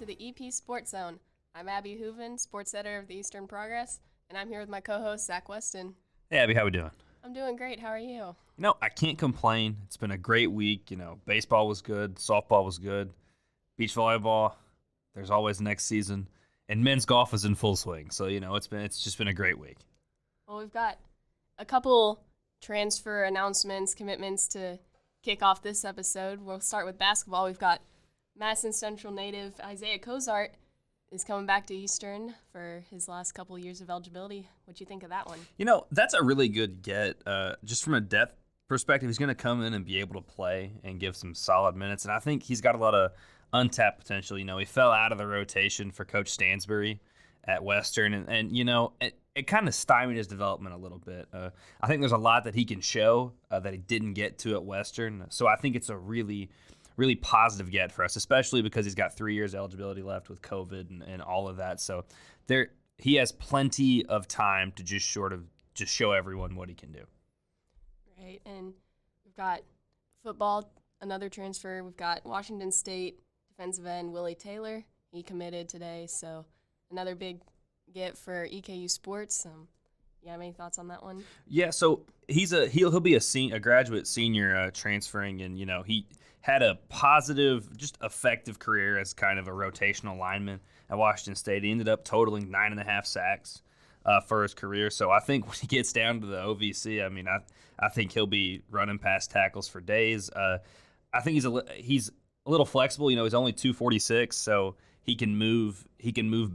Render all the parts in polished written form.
to the EP Sports Zone. I'm Abby Hooven, sports editor of the Eastern Progress, and I'm here with my co-host, Zach Weston. Hey, Abby, how we doing? I'm doing great. How are you? I can't complain. It's been a great week. Baseball was good, softball was good, beach volleyball, there's always next season, and men's golf is in full swing. So, it's just been a great week. Well, we've got a couple transfer announcements, commitments to kick off this episode. We'll start with basketball. We've got Madison Central native Isaiah Cozart is coming back to Eastern for his last couple years of eligibility. What do you think of that one? That's a really good get. Just from a depth perspective, he's going to come in and be able to play and give some solid minutes. And I think he's got a lot of untapped potential. He fell out of the rotation for Coach Stansbury at Western. And it kind of stymied his development a little bit. I think there's a lot that he can show that he didn't get to at Western. So I think it's a really positive get for us, especially because he's got 3 years eligibility left with COVID and all of that. So he has plenty of time to just show everyone what he can do. Right, and we've got football, another transfer. We've got Washington State defensive end Willie Taylor. He committed today, so another big get for EKU sports. You have any thoughts on that one? Yeah, so he'll be a graduate senior transferring, and he had a positive, just effective career as kind of a rotational lineman at Washington State. He ended up totaling 9.5 sacks for his career. So I think when he gets down to the OVC, I think he'll be running past tackles for days. I think he's a little flexible. He's only 246, so he can move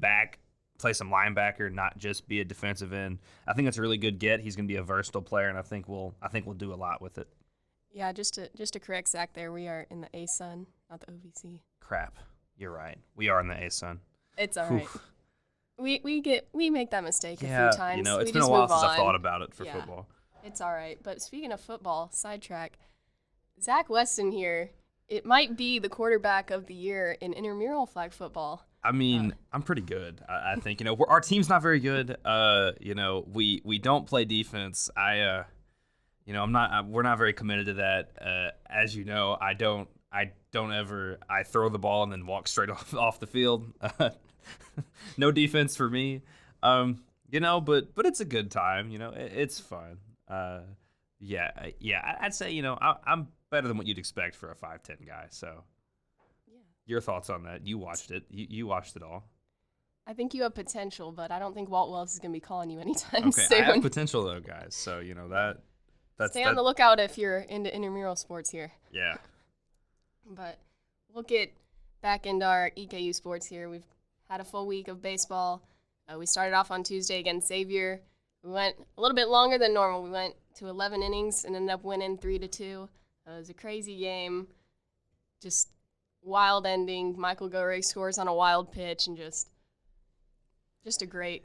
back, play some linebacker, not just be a defensive end. I think that's a really good get. He's going to be a versatile player, and I think we'll do a lot with it. Yeah, just to correct Zach there, we are in the ASUN, not the OVC. Crap, you're right. We are in the ASUN. It's all right. We make that mistake a few times. It's been a while since I've thought about it for football. It's all right. But speaking of football, sidetrack, Zach Weston here, it might be the quarterback of the year in intramural flag football. I'm pretty good. I think our team's not very good. We don't play defense. We're not very committed to that. As you know, I throw the ball and then walk straight off the field. No defense for me. But it's a good time. It's fun. I'd say I'm better than what you'd expect for a 5'10" guy. So, yeah. Your thoughts on that? You watched it. You watched it all. I think you have potential, but I don't think Walt Wells is going to be calling you anytime soon. I have potential though, guys. So Stay on the lookout if you're into intramural sports here. Yeah. But we'll get back into our EKU sports here. We've had a full week of baseball. We started off on Tuesday against Xavier. We went a little bit longer than normal. We went to 11 innings and ended up winning 3-2. It was a crazy game. Just wild ending. Michael Gorig scores on a wild pitch and just a great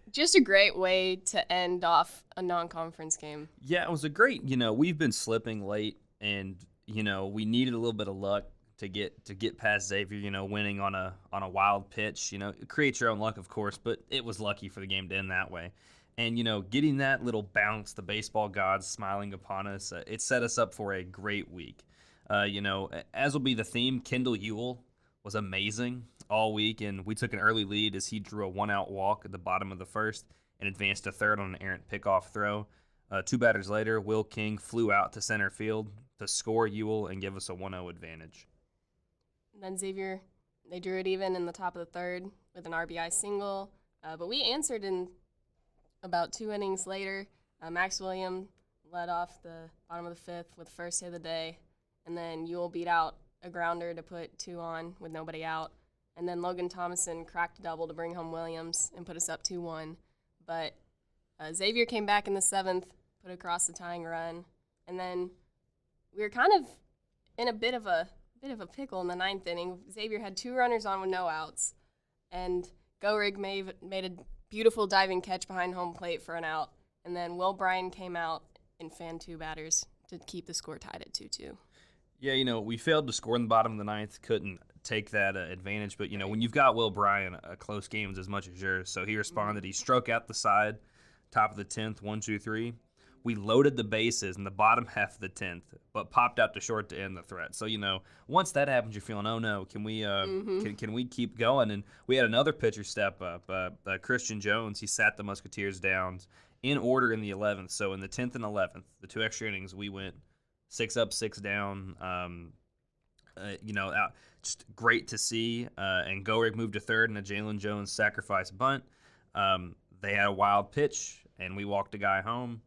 way to end off a non-conference game. Yeah, it was a great, we've been slipping late and, we needed a little bit of luck to get past Xavier, winning on a wild pitch. It creates your own luck, of course, but it was lucky for the game to end that way. And, getting that little bounce, the baseball gods smiling upon us, it set us up for a great week. As will be the theme, Kendal Ewell was amazing all week, and we took an early lead as he drew a one-out walk at the bottom of the first and advanced to third on an errant pickoff throw. 2 batters later, Will King flew out to center field to score Ewell and give us a 1-0 advantage. And then Xavier, they drew it even in the top of the third with an RBI single, but we answered in about 2 innings later. Max Williams led off the bottom of the fifth with the first hit of the day, and then Ewell beat out a grounder to put 2 on with nobody out. And then Logan Thomason cracked a double to bring home Williams and put us up 2-1. But Xavier came back in the 7th, put across the tying run. And then we were kind of in a bit of a pickle in the 9th inning. Xavier had 2 runners on with no outs. And Gorig made a beautiful diving catch behind home plate for an out. And then Will Bryan came out and fanned 2 batters to keep the score tied at 2-2. Yeah, we failed to score in the bottom of the 9th, couldn't take that advantage. But, when you've got Will Bryan, a close game is as much as yours. So he responded. He struck out the side, top of the 10th, 1-2-3. We loaded the bases in the bottom half of the 10th, but popped out to short to end the threat. So, once that happens, you're feeling, oh no, can we can we keep going? And we had another pitcher step up, Christian Jones. He sat the Musketeers down in order in the 11th. So in the 10th and 11th, the 2 extra innings, we went 6 up, 6 down. Just great to see. And Gorig moved to third in a Jalen Jones sacrifice bunt. They had a wild pitch, and we walked a guy home.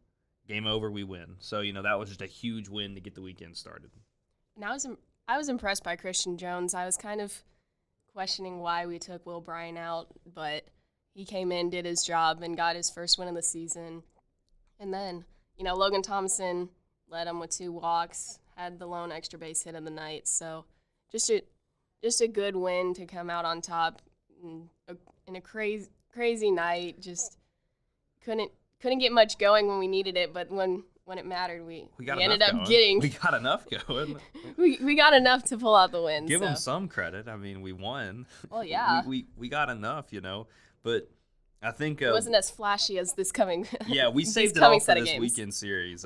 Game over, we win. So, that was just a huge win to get the weekend started. And I was impressed by Christian Jones. I was kind of questioning why we took Will Bryan out, but he came in, did his job, and got his first win of the season. And then, Logan Thompson led him with 2 walks, had the lone extra base hit of the night. So just a good win to come out on top in a crazy night. Just couldn't get much going when we needed it, but when it mattered, we ended up getting. We got enough going. we got enough to pull out the win. Give them some credit. I mean, we won. Well, yeah. we got enough, but I think it wasn't as flashy as this coming. Yeah, we saved it all for this weekend series.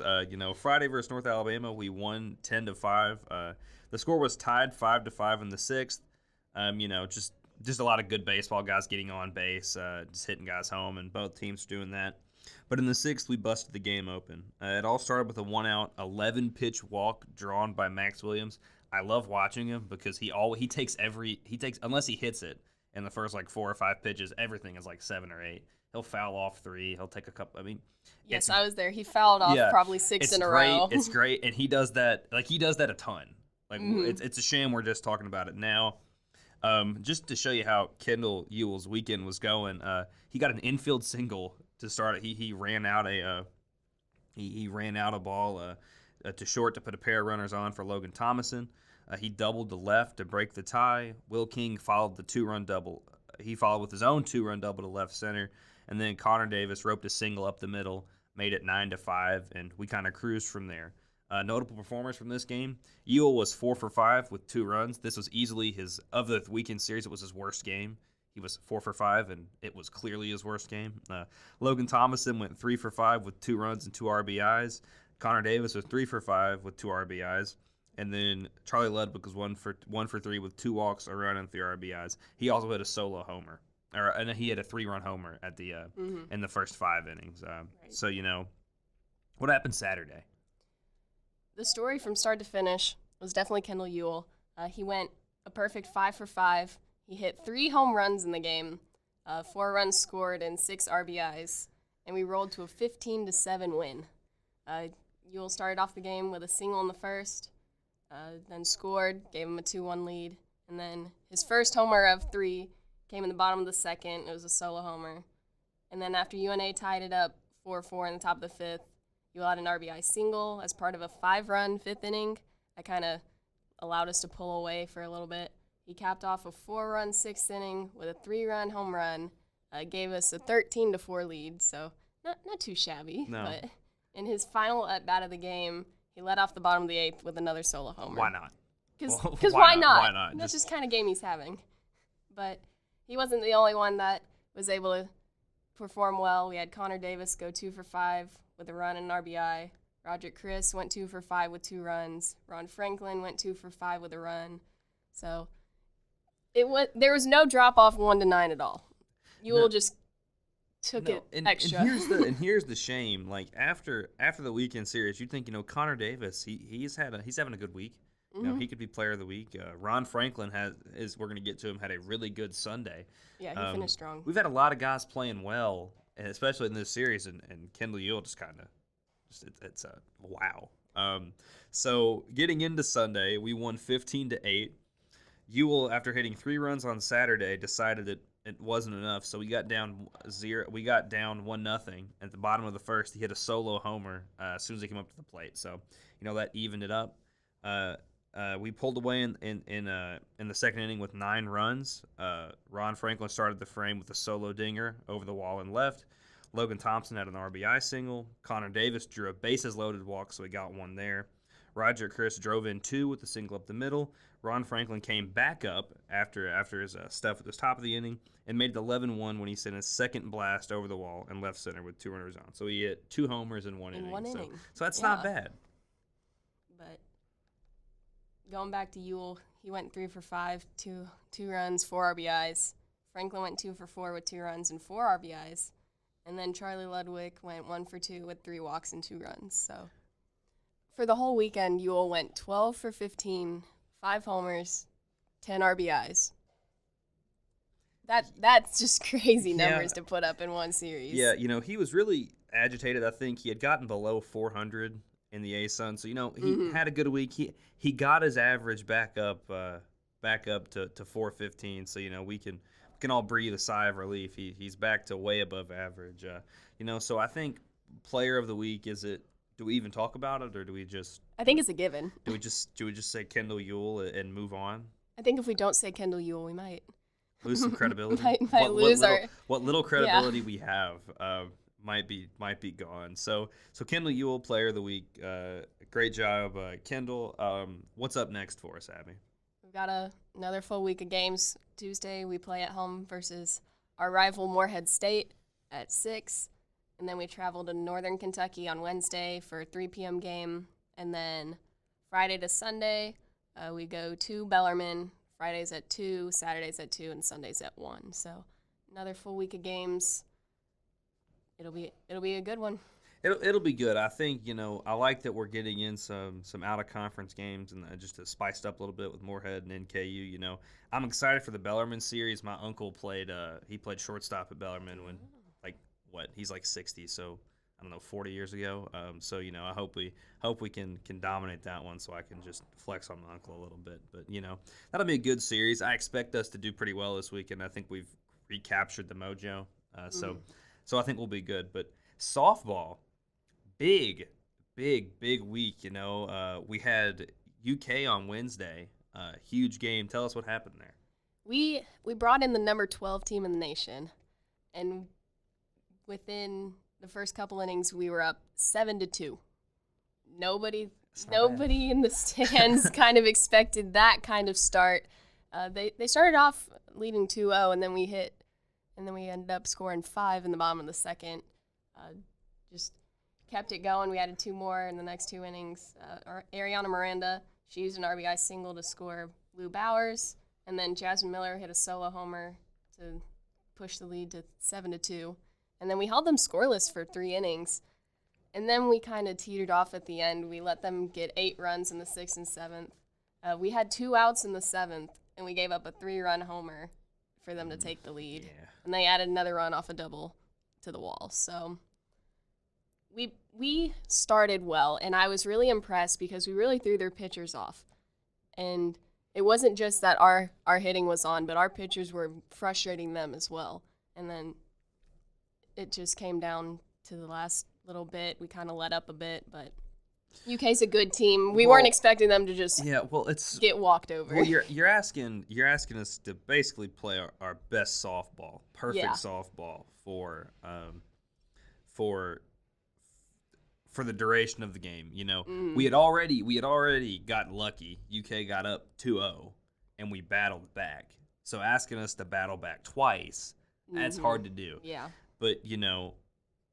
Friday versus North Alabama, we won 10-5. The score was tied 5-5 in the 6th. Just a lot of good baseball guys getting on base, just hitting guys home, and both teams doing that. But in the 6th, we busted the game open. It all started with a 1-out, 11-pitch walk drawn by Max Williams. I love watching him because he takes unless he hits it in the first 4 or 5 pitches, everything is 7 or 8. He'll foul off 3. He'll take a couple. I mean, yes, I was there. He fouled off probably 6 in a row. It's great, and he does that. He does that a ton. It's a shame we're just talking about it now. Just to show you how Kendal Ewell's weekend was going, he got an infield single to start it. He ran out a ball to short to put a pair of runners on for Logan Thomason. He doubled to left to break the tie. Will King followed the 2-run double. He followed with his own 2-run double to left center, and then Connor Davis roped a single up the middle, made it 9-5, and we kind of cruised from there. Notable performers from this game: Ewell was 4 for 5 with 2 runs. This was easily of the weekend series. It was his worst game. He was 4 for 5, and it was clearly his worst game. Logan Thomason went 3 for 5 with 2 runs and 2 RBIs. Connor Davis was 3 for 5 with 2 RBIs. And then Charlie Ludwig was 1 for 3 with 2 walks, a run, and 3 RBIs. He also had a solo homer, and he had a 3-run homer at the in the first 5 innings. Right. So what happened Saturday? The story from start to finish was definitely Kendal Ewell. He went a perfect 5 for 5. He hit 3 home runs in the game, 4 runs scored, and 6 RBIs, and we rolled to a 15-7 win. Ewell started off the game with a single in the first, then scored, gave him a 2-1 lead, and then his first homer of 3 came in the bottom of the second. It was a solo homer. And then after UNA tied it up 4-4 in the top of the 5th, Ewell had an RBI single as part of a 5-run 5th inning. That kind of allowed us to pull away for a little bit. He capped off a 4-run 6th inning with a 3-run home run. Gave us a 13-4 lead, so not too shabby. No. But in his final at-bat of the game, he led off the bottom of the 8th with another solo homer. Why not? Because why not? Why not? That's just kind of game he's having. But he wasn't the only one that was able to perform well. We had Connor Davis go 2 for 5 with a run and an RBI. Roderick Chris went 2 for 5 with 2 runs. Ron Franklin went 2 for 5 with a run. So there was no drop off 1-9 at all. Ewell just took it extra. And here's the shame. After the weekend series, you think Connor Davis, he's having a good week. Mm-hmm. He could be player of the week. Ron Franklin we're going to get to him, had a really good Sunday. Yeah, he finished strong. We've had a lot of guys playing well, especially in this series, and Kendal Ewell just kind of it's a wow. So getting into Sunday, we won 15-8. Ewell, after hitting 3 runs on Saturday, decided that it wasn't enough, so we got down 1-0 at the bottom of the first. He hit a solo homer as soon as he came up to the plate, so that evened it up. We pulled away in the second inning with 9 runs. Ron Franklin started the frame with a solo dinger over the wall and left. Logan Thompson had an RBI single. Connor Davis drew a bases-loaded walk, so he got one there. Roger Chris drove in 2 with a single up the middle. Ron Franklin came back up after his stuff at the top of the inning and made it 11-1 when he sent his second blast over the wall and left center with 2 runners on. So he hit 2 homers in one inning. So that's not bad. But going back to Ewell, he went 3 for 5, two runs, 4 RBIs. Franklin went 2 for 4 with 2 runs and 4 RBIs. And then Charlie Ludwig went 1 for 2 with 3 walks and 2 runs. So for the whole weekend, Ewell went 12 for 15, 5 homers, 10 RBIs. That's just crazy numbers to put up in one series. Yeah, he was really agitated. I think he had gotten below 400 in the A-Sun. So, he had a good week. He got his average back up to 415. So, we can all breathe a sigh of relief. He's back to way above average. So I think player of the week, do we even talk about it, or do we just? I think it's a given. Do we just say Kendal Ewell and move on? I think if we don't say Kendal Ewell, we might lose some credibility. What little credibility we have might be gone. So Kendal Ewell, player of the week. Great job, Kendal. What's up next for us, Abby? We've got another full week of games. Tuesday, we play at home versus our rival Morehead State at 6. And then we travel to Northern Kentucky on Wednesday for a 3 p.m. game. And then Friday to Sunday, we go to Bellarmine. Fridays at 2, Saturdays at 2, and Sundays at 1. So another full week of games. It'll be a good one. It'll be good. I think, I like that we're getting in some out-of-conference games and just to spice it up a little bit with Morehead and NKU. I'm excited for the Bellarmine series. My uncle played shortstop at Bellarmine when, he's 60, so I don't know, 40 years ago. So I hope we can dominate that one so I can just flex on my uncle a little bit. But, that'll be a good series. I expect us to do pretty well this weekend. I think we've recaptured the mojo. So I think we'll be good. But softball, big week. We had UK on Wednesday, huge game. Tell us what happened there. We brought in the number 12 team in the nation, and within the first couple innings, we were up 7-2. Nobody in the stands kind of expected that kind of start. They started off leading 2-0, and then we ended up scoring 5 in the bottom of the second. Just kept it going. We added 2 more in the next 2 innings. Ariana Miranda, she used an RBI single to score Lou Bowers, and then Jasmine Miller hit a solo homer to push the lead to 7-2. And then we held them scoreless for 3 innings. And then we kind of teetered off at the end. We let them get 8 runs in the 6th and 7th. We had 2 outs in the 7th, and we gave up a 3-run homer for them to take the lead. Yeah. And they added another run off a double to the wall. So we started well, and I was really impressed because we really threw their pitchers off. And it wasn't just that our hitting was on, but our pitchers were frustrating them as well. And then it just came down to the last little bit. We kind of let up a bit, but UK's a good team. We weren't expecting them to just get walked over. Well, you're asking us to basically play our best softball, perfect softball for the duration of the game. We had already gotten lucky. UK got up 2-0, and we battled back. So asking us to battle back twice, that's hard to do. Yeah. But,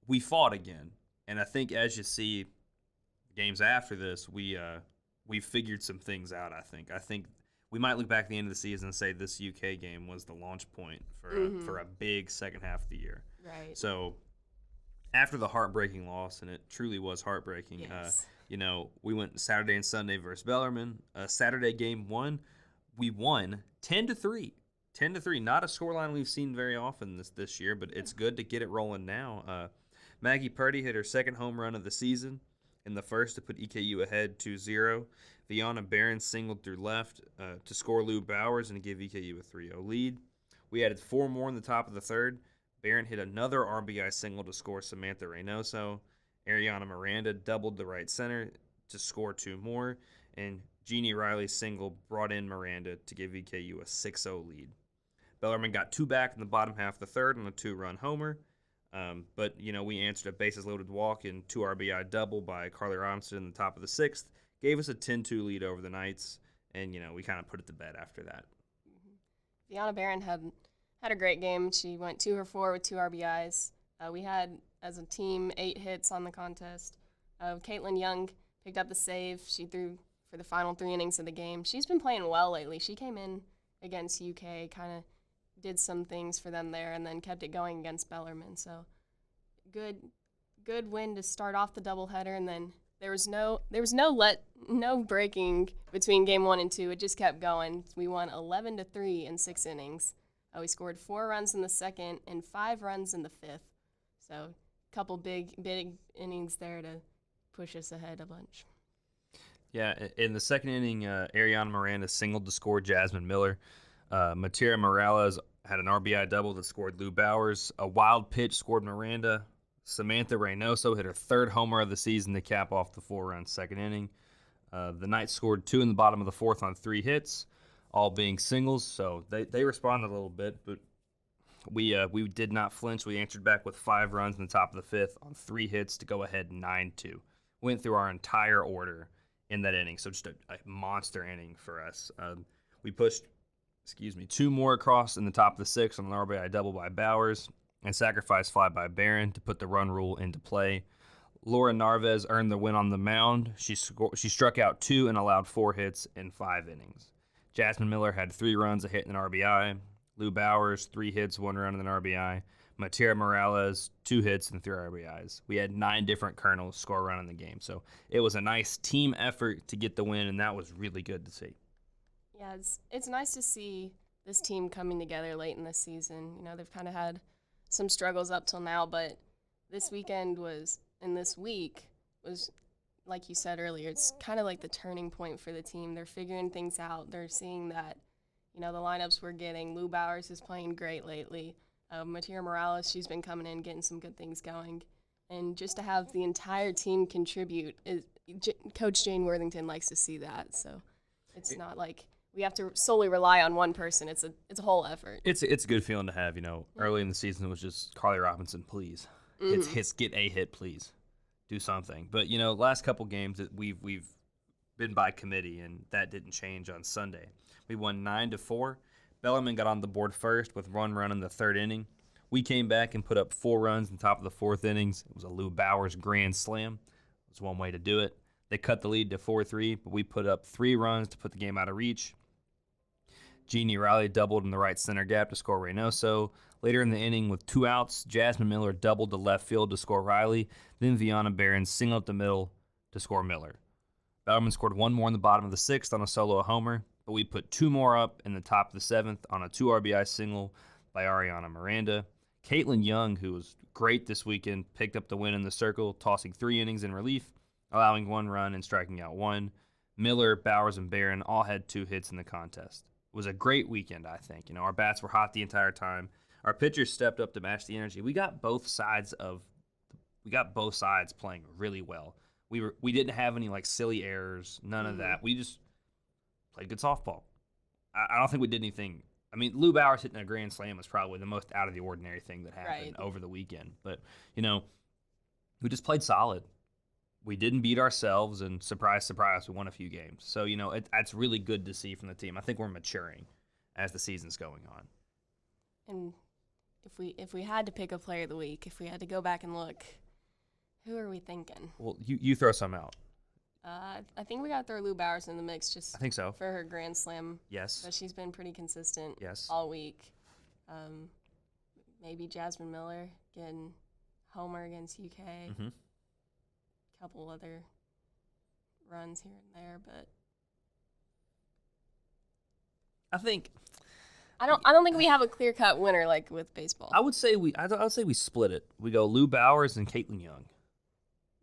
we fought again. And I think as you see games after this, we figured some things out, I think. I think we might look back at the end of the season and say this UK game was the launch point for a big second half of the year. Right. So after the heartbreaking loss, and it truly was heartbreaking, yes. We went Saturday and Sunday versus Bellarmine. Saturday game 1, we won 10-3. 10-3, not a scoreline we've seen very often this year, but it's good to get it rolling now. Maggie Purdy hit her second home run of the season in the first to put EKU ahead 2-0. Vianna Barron singled through left to score Lou Bowers and give EKU a 3-0 lead. We added 4 more in the top of the third. Barron hit another RBI single to score Samantha Reynoso. Ariana Miranda doubled the right center to score 2 more. And Jeannie Riley's single brought in Miranda to give EKU a 6-0 lead. Bellarmine got 2 back in the bottom half of the third on a 2-run homer. But, we answered a bases-loaded walk and 2 RBI double by Carly Robinson in the top of the 6th. gave us a 10-2 lead over the Knights, and, we kind of put it to bed after that. Deanna Barron had a great game. She went 2 for 4 with 2 RBIs. We had, as a team, 8 hits on the contest. Caitlin Young picked up the save. She threw for the final 3 innings of the game. She's been playing well lately. She came in against UK, kind of did some things for them there, and then kept it going against Bellarmine. So good win to start off the doubleheader, and then there was no breaking between game 1 and 2. It just kept going. We won 11-3 in 6 innings. We scored 4 runs in the second and 5 runs in the fifth. So a couple big innings there to push us ahead a bunch. Yeah, in the second inning, Ariana Miranda singled to score Jasmine Miller. Matera Morales had an RBI double that scored Lou Bowers. A wild pitch scored Miranda. Samantha Reynoso hit her 3rd homer of the season to cap off the 4-run second inning. The Knights scored 2 in the bottom of the 4th on 3 hits, all being singles, so they responded a little bit, but we did not flinch. We answered back with 5 runs in the top of the 5th on 3 hits to go ahead 9-2. Went through our entire order in that inning, so just a monster inning for us. We pushed, 2 more across in the top of the 6th on an RBI double by Bowers and sacrifice fly by Barron to put the run rule into play. Laura Narvez earned the win on the mound. She struck out 2 and allowed 4 hits in 5 innings. Jasmine Miller had 3 runs, a hit, and an RBI. Lou Bowers, 3 hits, 1 run, and an RBI. Matera Morales, 2 hits and 3 RBIs. We had 9 different Colonels score a run in the game. So it was a nice team effort to get the win, and that was really good to see. Yeah, it's nice to see this team coming together late in the season. They've kind of had some struggles up till now, but this weekend this week was, like you said earlier, it's kind of like the turning point for the team. They're figuring things out. They're seeing that, the lineups we're getting. Lou Bowers is playing great lately. Matera Morales, she's been coming in, getting some good things going. And just to have the entire team contribute, Coach Jane Worthington likes to see that. So it's not like we have to solely rely on one person. It's a whole effort. It's a good feeling to have. Early in the season it was just Carly Robinson, please. Hits, get a hit, please. Do something. But, last couple games that we've been by committee, and that didn't change on Sunday. We won 9-4. Bellarmine got on the board first with 1 run in the 3rd inning. We came back and put up 4 runs in the top of the 4th innings. It was a Lou Bowers grand slam. It was one way to do it. They cut the lead to 4-3, but we put up 3 runs to put the game out of reach. Jeannie Riley doubled in the right center gap to score Reynoso. Later in the inning, with 2 outs, Jasmine Miller doubled to left field to score Riley. Then Vianna Barron singled up the middle to score Miller. Bellarmine scored 1 more in the bottom of the 6th on a solo homer, but we put 2 more up in the top of the 7th on a 2 RBI single by Ariana Miranda. Caitlin Young, who was great this weekend, picked up the win in the circle, tossing 3 innings in relief, allowing 1 run and striking out 1. Miller, Bowers, and Barron all had 2 hits in the contest. It was a great weekend, I think. Our bats were hot the entire time. Our pitchers stepped up to match the energy. We got both sides playing really well. We didn't have any silly errors, none of that. We just played good softball. I don't think we did anything. I mean, Lou Bowers hitting a grand slam was probably the most out of the ordinary thing that happened over the weekend. But we just played solid. We didn't beat ourselves, and surprise, surprise, we won a few games. So it's really good to see from the team. I think we're maturing as the season's going on. And if we had to pick a player of the week, if we had to go back and look, who are we thinking? Well, you throw some out. I think we got to throw Lou Bowers in the mix just I think so. for her grand slam. Yes. But she's been pretty consistent all week. Maybe Jasmine Miller getting homer against UK. Mm-hmm. Couple other runs here and there, but I don't think we have a clear-cut winner like with baseball. I would say we split it. We go Lou Bowers and Caitlin Young.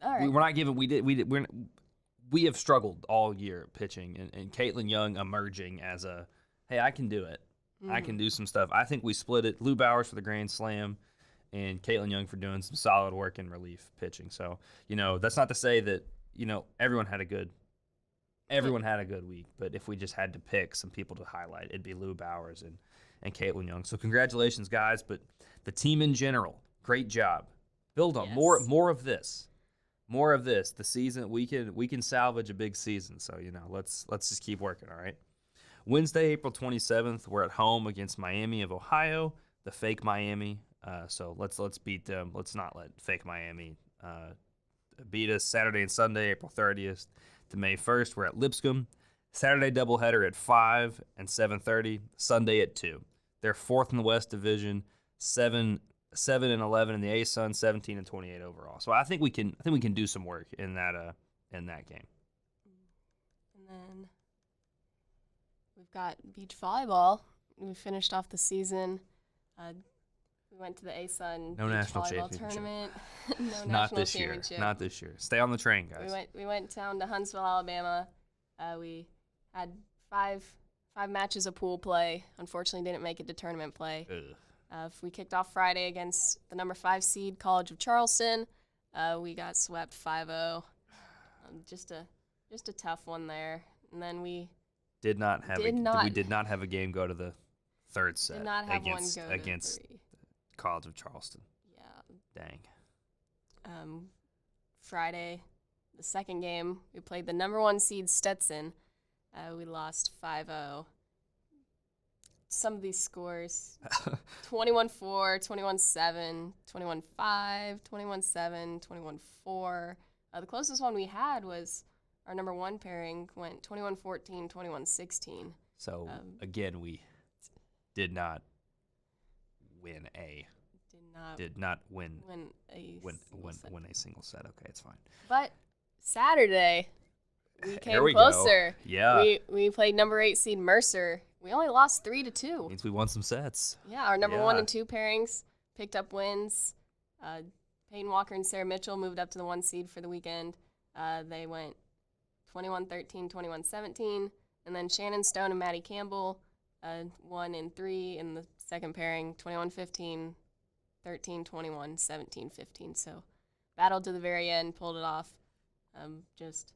All right. We're not giving. We have struggled all year pitching, and Caitlin Young emerging as a, hey, I can do it. I can do some stuff. I think we split it. Lou Bowers for the grand slam, and Caitlin Young for doing some solid work in relief pitching. So that's not to say that everyone had a good week, but if we just had to pick some people to highlight, it'd be Lou Bowers and Caitlin Young. So congratulations, guys. But the team in general, great job. Build on more of this. more of this. The season we can salvage a big season. So let's just keep working. All right. Wednesday, April 27th, we're at home against Miami of Ohio, the fake Miami. So let's beat them. Let's not let fake Miami beat us. Saturday and Sunday, April 30th to May 1st, we're at Lipscomb. Saturday doubleheader at 5 and 7:30. Sunday at 2. They're 4th in the West Division, 7 and 11 in the ASUN, 17 and 28 overall. So I think we can do some work in that game. And then we've got beach volleyball. We finished off the season. We went to the ASUN No beach national volleyball championship. tournament. No Not national this year. championship. Not this year. Stay on the train, guys. We went down to Huntsville, Alabama. We had five matches of pool play. Unfortunately, didn't make it to tournament play. We kicked off Friday against the number 5 seed College of Charleston. We got swept 5-0. Just a tough one there. And then we did not have a game go to the third set did not have against one go to 3. College of Charleston. Yeah. Dang. Friday, the second game, we played the number 1 seed Stetson. We lost 5-0. Some of these scores, 21-4, 21-7, 21-5, 21-7, 21-4. The closest one we had was our number 1 pairing went 21-14, 21-16. So, again, we did not win a single set. Okay, it's fine. But Saturday, we came Here we closer. Go. Yeah. We played number 8 seed Mercer. We only lost 3-2. Means we won some sets. Yeah, our number 1 and 2 pairings picked up wins. Peyton Walker and Sarah Mitchell moved up to the 1 seed for the weekend. They went 21-13, 21-17. And then Shannon Stone and Maddie Campbell, 1 and 3 in the second pairing, 21-15, 13-21, 17-15. So battled to the very end, pulled it off. Just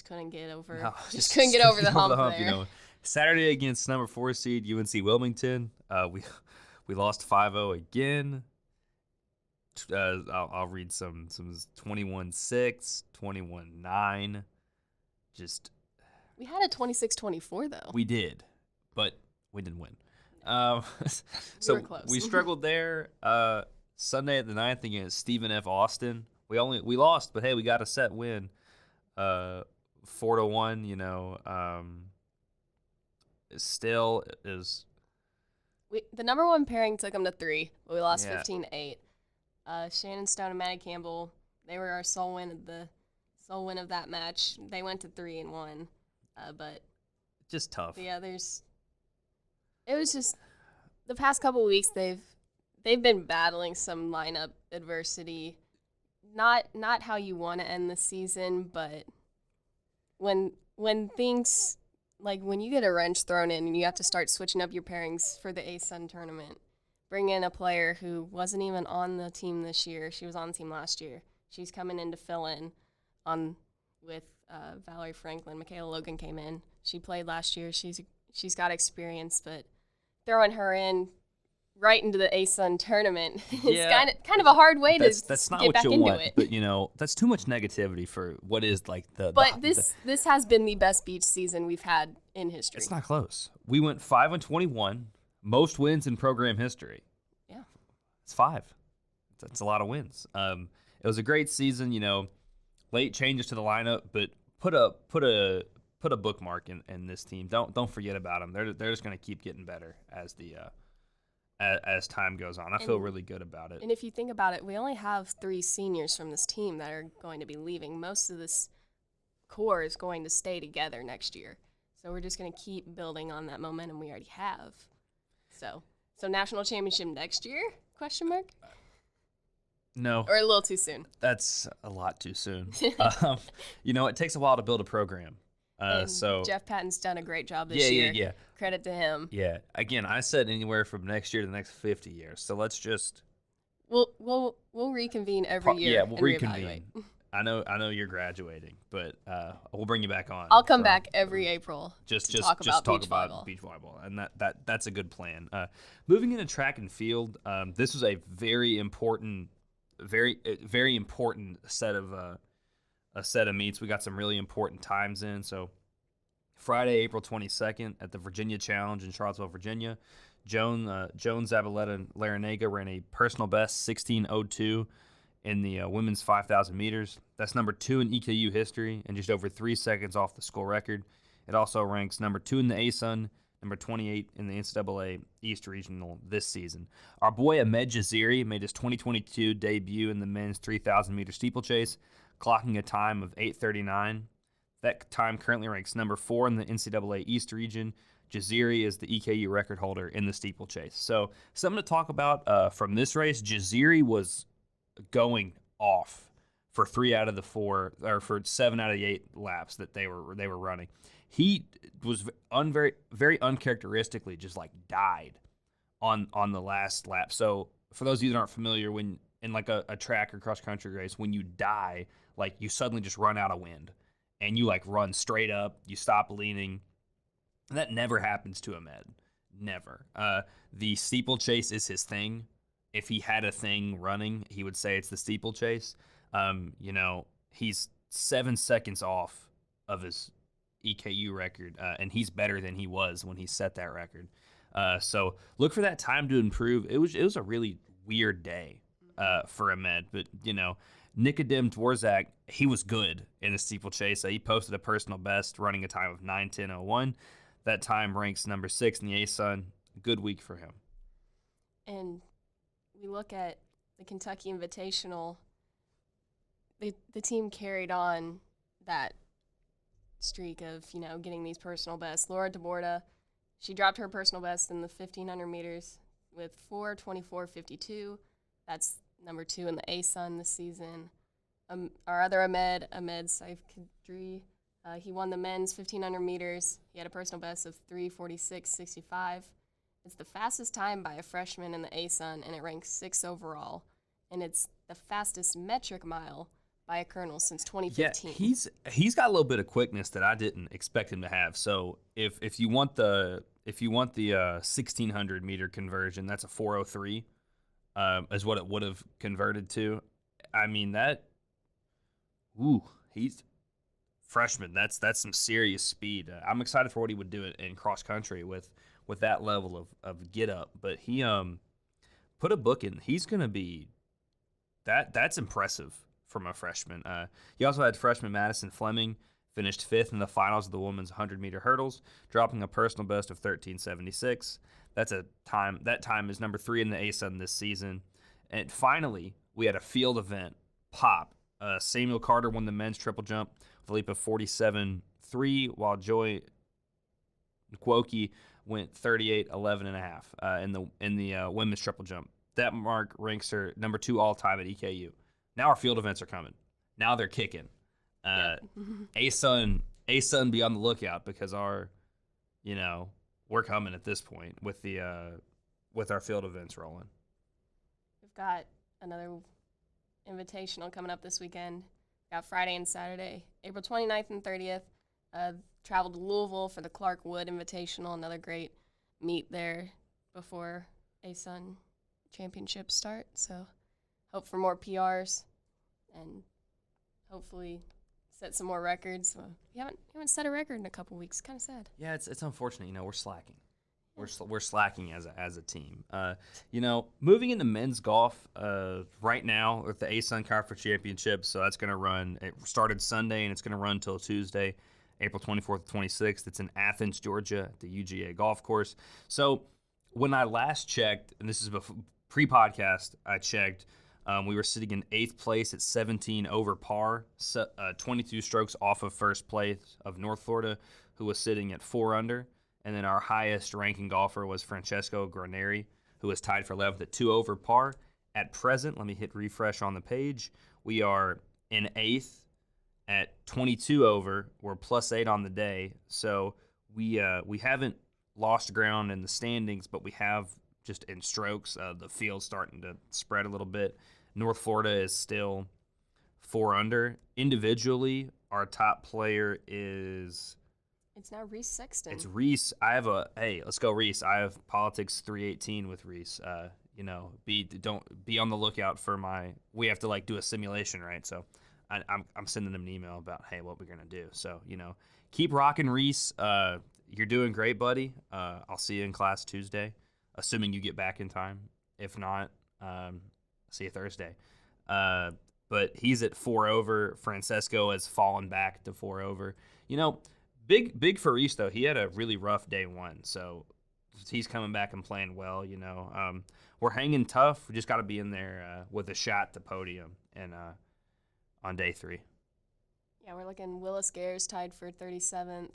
couldn't get over. Couldn't get over the hump there. Saturday against number 4 seed UNC Wilmington, we lost 5-0 again. I'll read some 21-6, 21-9. Just we had a 26-24 though. We did, but we didn't win. We were close. We struggled there. Sunday at the 9th against Stephen F. Austin. We lost, but hey, we got a set win. 4-1. It still is. The number 1 pairing took them to 3, but we lost 15-8. Shannon Stone and Maddie Campbell, they were our sole win of that match. They went to 3-1, but just tough. The others, it was just the past couple weeks they've been battling some lineup adversity. Not how you want to end the season, but when things like when you get a wrench thrown in and you have to start switching up your pairings for the ASUN tournament, bring in a player who wasn't even on the team this year. She was on the team last year. She's coming in to fill in with Valerie Franklin. Michaela Logan came in. She played last year. She's got experience, but throwing her in right into the ASUN tournament is kind of a hard way that's not get what back you into want, it. But that's too much negativity for what is like the. But this has been the best beach season we've had in history. It's not close. We went 5-21, most wins in program history. Yeah, it's 5. That's a lot of wins. It was a great season. Late changes to the lineup, but put a bookmark in this team. Don't forget about them. They're just going to keep getting better as as time goes on. I feel really good about it. And if you think about it, we only have 3 seniors from this team that are going to be leaving. Most of this core is going to stay together next year. So we're just going to keep building on that momentum we already have. So national championship next year? Question mark? No. Or a little too soon? That's a lot too soon. It takes a while to build a program. So Jeff Patton's done a great job this year. Yeah. Credit to him. Yeah. Again, I said anywhere from next year to the next 50 years. So let's just we'll reconvene every year. Yeah, we'll and reconvene. I know you're graduating, but we'll bring you back on. I'll come back every April. Just talk about beach volleyball, and that's a good plan. Moving into track and field, this was a very important very important set of meets. We got some really important times in. So Friday, April 22nd at the Virginia Challenge in Charlottesville, Virginia, Joan Zabaleta and Larinaga ran a personal best 16:02 in the women's 5,000 meters. That's number 2 in EKU history and just over 3 seconds off the school record. It also ranks number 2 in the ASUN, number 28 in the NCAA East Regional this season. Our boy Ahmed Jazeeri made his 2022 debut in the men's 3,000 meter steeplechase, clocking a time of 8:39. That time currently ranks number 4 in the NCAA East region. Jazeeri is the EKU record holder in the steeplechase. So something to talk about from this race. Jazeeri was going off for 3 out of the 4, or for 7 out of the 8 laps that they were running. He was very uncharacteristically just like died on the last lap. So for those of you that aren't familiar, when in like a track or cross country race, when you die, like you suddenly just run out of wind and you like run straight up, you stop leaning. That never happens to Ahmed. Never. The steeplechase is his thing. If he had a thing running, he would say it's the steeplechase. He's 7 seconds off of his EKU record, and he's better than he was when he set that record. So look for that time to improve. It was a really weird day for Ahmed, but Nikodem Dvorak, he was good in the steeplechase. He posted a personal best, running a time of 9:10:01. That time ranks number 6 in the ASUN. Good week for him. And we look at the Kentucky Invitational. The team carried on that streak of, getting these personal bests. Laura DeBorda, she dropped her personal best in the 1,500 meters with 4:24:52. That's number 2 in the ASUN this season. Our other Ahmed Saif Kadri, he won the men's 1,500 meters. He had a personal best of 3:46:65. It's the fastest time by a freshman in the ASUN, and it ranks 6th overall. And it's the fastest metric mile by a colonel since 2015. Yeah, he's got a little bit of quickness that I didn't expect him to have. So if you want the 1,600 meter conversion, that's a 4:03, is what it would have converted to. I mean he's freshman. That's some serious speed. I'm excited for what he would do in cross country with that level of get up. But he put a book in. He's gonna be that's impressive from a freshman. He also had freshman Madison Fleming finished 5th in the finals of the women's 100-meter hurdles, dropping a personal best of 13:76. That's a time. That time is number 3 in the ASUN this season. And finally, we had a field event pop. Samuel Carter won the men's triple jump with a leap of 47.3, while Joy Nwoke went 38:11.5 in the women's triple jump. That mark ranks her number 2 all time at EKU. Now our field events are coming. Now they're kicking. ASUN, be on the lookout, because we're coming at this point with our field events rolling. We've got another invitational coming up this weekend. We've got Friday and Saturday, April 29th and 30th. Traveled to Louisville for the Clark Wood Invitational, another great meet there before ASUN championships start. So hope for more PRs and hopefully set some more records. We haven't set a record in a couple weeks. Kind of sad. Yeah, it's unfortunate. We're slacking. We're slacking as a team. Moving into men's golf right now with the ASUN Conference Championship. So that's going to run. It started Sunday and it's going to run until Tuesday, April 24th to 26th. It's in Athens, Georgia, at the UGA golf course. So when I last checked, and this is pre-podcast, I checked. We were sitting in 8th place at 17 over par, 22 strokes off of first place of North Florida, who was sitting at 4 under. And then our highest ranking golfer was Francesco Graneri, who was tied for 11th at 2 over par. At present, let me hit refresh on the page. We are in 8th at 22 over. We're +8 on the day. So we haven't lost ground in the standings, but we have just in strokes. The field's starting to spread a little bit. North Florida is still 4 under. Individually, our top player is... It's now Reese Sexton. It's Reese. Let's go Reese. I have Politics 318 with Reese. don't be on the lookout for we have to like do a simulation, right? So I'm sending them an email about, hey, what we're going to do. So, keep rocking, Reese. You're doing great, buddy. I'll see you in class Tuesday, assuming you get back in time. If not, see you Thursday. But he's at 4 over. Francesco has fallen back to 4 over. Big for Reese, though. He had a really rough day one, so he's coming back and playing well. We're hanging tough. We just got to be in there with a shot at the podium and on day 3. Yeah, we're looking. Willis Gares tied for 37th.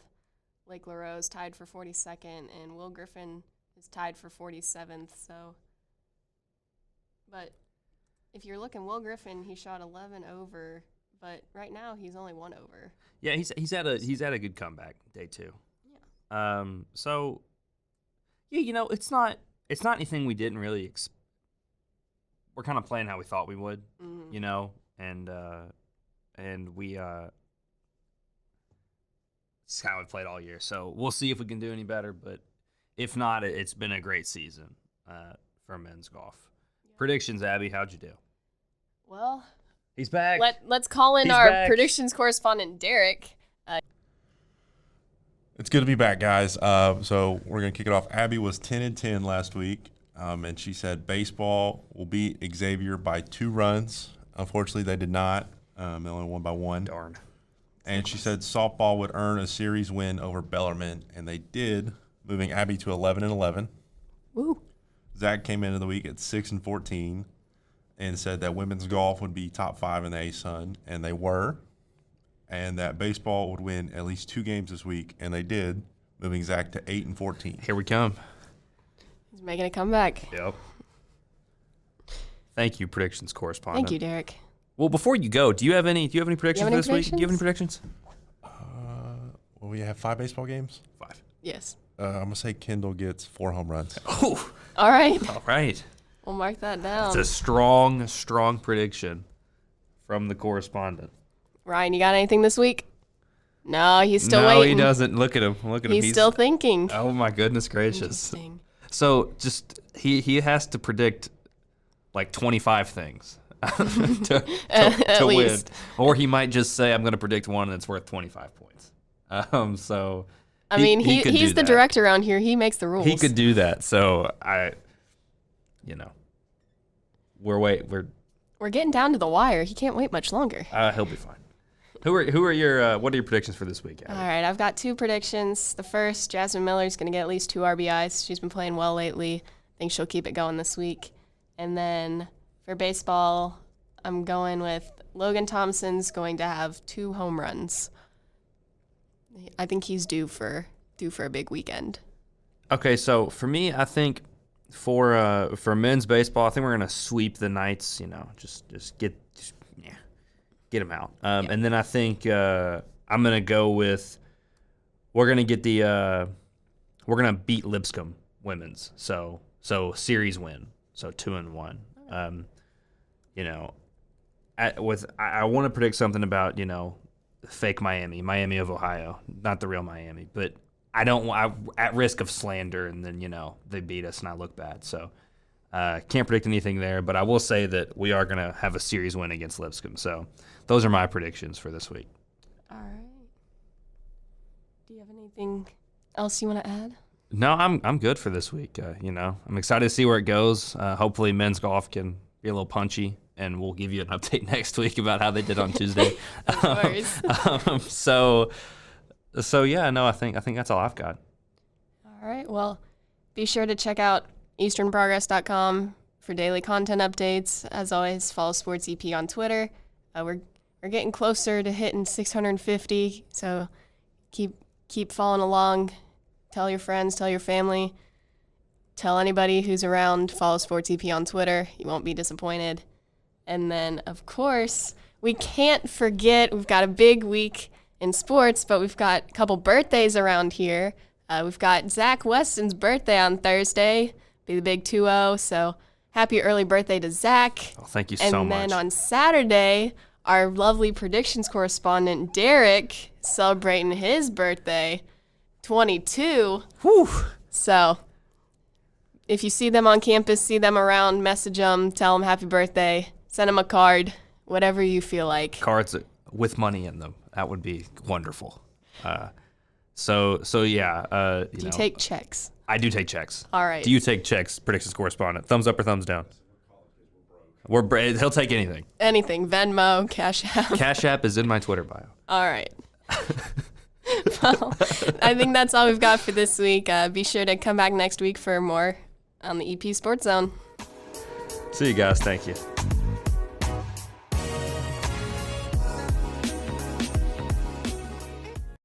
Lake LaRose tied for 42nd, and Will Griffin is tied for 47th. So, but if you're looking, Will Griffin, he shot 11 over, but right now he's only 1 over. Yeah, he's had a good comeback day 2. Yeah. So, yeah, it's not anything we didn't really. We're kind of playing how we thought we would, and we. It's how we played all year. So we'll see if we can do any better. But if not, it's been a great season for men's golf. Yeah. Predictions, Abby, how'd you do? Well, he's back. Let's call in our predictions correspondent, Derek. It's good to be back, guys. So we're going to kick it off. Abby was 10-10 last week, and she said baseball will beat Xavier by 2 runs. Unfortunately, they did not. They only won by 1. Darn. And she said softball would earn a series win over Bellarmine, and they did, moving Abby to 11-11. Woo. Zach came into the week at 6-14 and said that women's golf would be top 5 in the ASUN, and they were, and that baseball would win at least 2 games this week, and they did, moving Zach to 8-14. Here we come. He's making a comeback. Yep. Thank you, predictions correspondent. Thank you, Derek. Well, before you go, do you have any predictions for this week? Do you have any predictions? Well, we have 5 baseball games. 5. Yes. I'm going to say Kendal gets 4 home runs. Oh. All right. All right. We'll mark that down. It's a strong prediction from the correspondent. Ryan, you got anything this week? No, he's still waiting. No, he doesn't. Look at him. He's still thinking. Oh, my goodness gracious. Interesting. So just he has to predict like 25 things. to win, least. Or he might just say, "I'm going to predict one that's worth 25 points." So I mean, he's the director around here. He makes the rules. He could do that. So we're getting down to the wire. He can't wait much longer. He'll be fine. What are your predictions for this week, Abby? All right, I've got 2 predictions. The first, Jasmine Miller's going to get at least 2 RBIs. She's been playing well lately. I think she'll keep it going this week. And then for baseball, I'm going with Logan Thompson's going to have 2 home runs. I think he's due for a big weekend. Okay, so for me, I think for men's baseball, I think we're gonna sweep the Knights. Just get them out. And then I think I'm gonna go with we're gonna beat Lipscomb women's. So series win. So 2-1. I want to predict something about, fake Miami of Ohio, not the real Miami, but at risk of slander, and then, they beat us and I look bad. So can't predict anything there, but I will say that we are going to have a series win against Lipscomb. So those are my predictions for this week. All right. Do you have anything else you want to add? No, I'm good for this week. I'm excited to see where it goes. Hopefully men's golf can be a little punchy, and we'll give you an update next week about how they did on Tuesday. Of course. So yeah, no, I think that's all I've got. All right. Well, be sure to check out easternprogress.com for daily content updates. As always, follow Sports EP on Twitter. We're getting closer to hitting 650, so keep following along. Tell your friends, tell your family, tell anybody who's around. Follow Sports EP on Twitter. You won't be disappointed. And then, of course, we can't forget, we've got a big week in sports, but we've got a couple birthdays around here. We've got Zach Weston's birthday on Thursday, be the big 2-0, so happy early birthday to Zach. Oh, thank you so much. And then on Saturday, our lovely predictions correspondent, Derek, celebrating his birthday, 22. Whew. So if you see them on campus, see them around, message them, tell them happy birthday, send them a card, whatever you feel like. Cards with money in them. That would be wonderful. So yeah. Do you take checks? I do take checks. All right. Do you take checks, predictions correspondent? Thumbs up or thumbs down? He'll take anything. Anything. Venmo, Cash App. Cash App is in my Twitter bio. All right. Well, I think that's all we've got for this week. Be sure to come back next week for more on the EP Sports Zone. See you guys. Thank you.